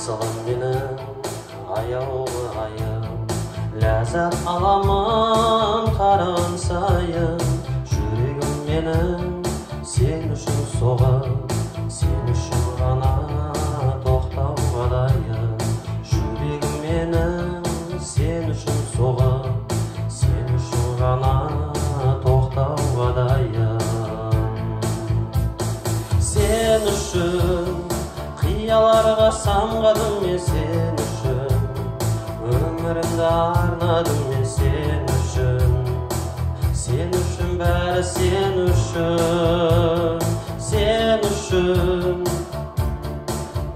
асылым менің аяулы айым, ләззат аламын қараған сайын. Жүрегім менің сен үшін соғып, сен үшін ғана тоқтауға дайын. Жүрегім менің сен үшін соғып, сен үшін ғана тоқтауға дайын. Сен үшін қияларға самғадым мен, сен үшін өмірімді арнадым мен, сен үшін. Сен үшін бәрі сен үшін, сен үшін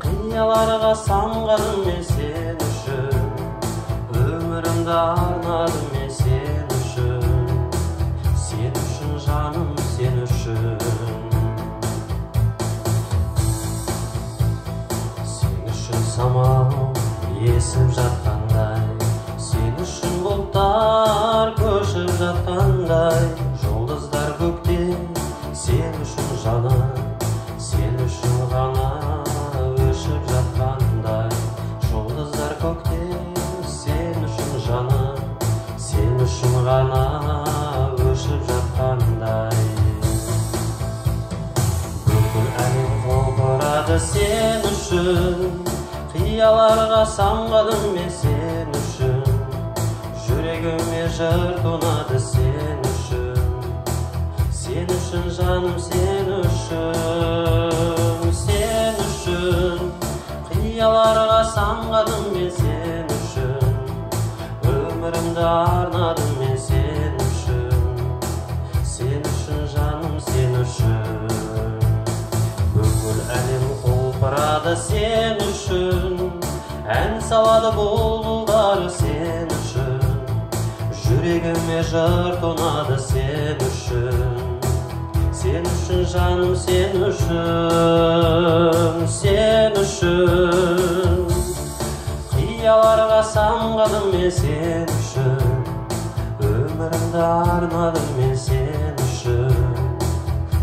қияларға самғадым мен, сен үшін өмірімді арнадым мен, сен үшін. Сен үшін жаным, сен үшін. Самал есіп жатқандай, сен үшін бұлттар көшіп жатқандай. Жұлдыздар көкте сен үшін жаным, сен үшін ғана өшіп жатқандай. Жұлдыздар көкте сен үшін жаным, сен үшін ғана өшіп жатқандай. Бүкіл әлем құлпырады сен үшін, қияларға самғадым мен, сен үшін. Жүрегіме жыр тұнады сен үшін, сен үшін жаным, сен үшін, сен үшін. Қияларға самғадым мен, сен үшін өмірімді арнадым мен, сен үшін. Сен үшін жаным, сен үшін. Бүкіл әлем құлпырады сен үшін, ән салады бұлбұлдар сен үшін. Жүрегіме жыр тұнады сен үшін, сен үшін жаным, сен үшін, сен үшін. Қияларға самғадым мен, сен үшін өмірімді арнадым мен, сен үшін.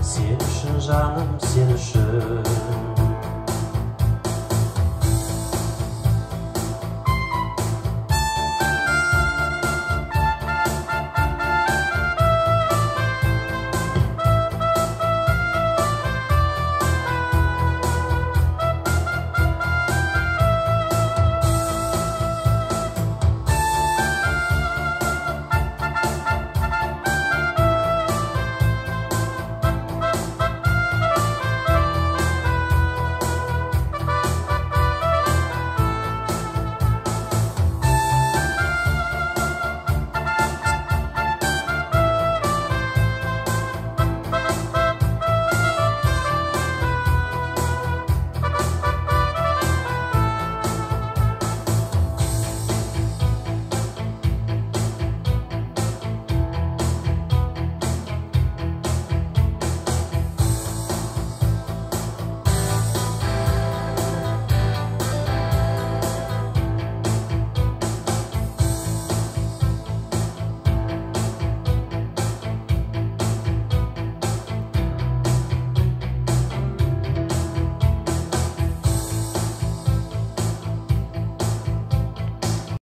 Сен үшін жаным, сен үшін.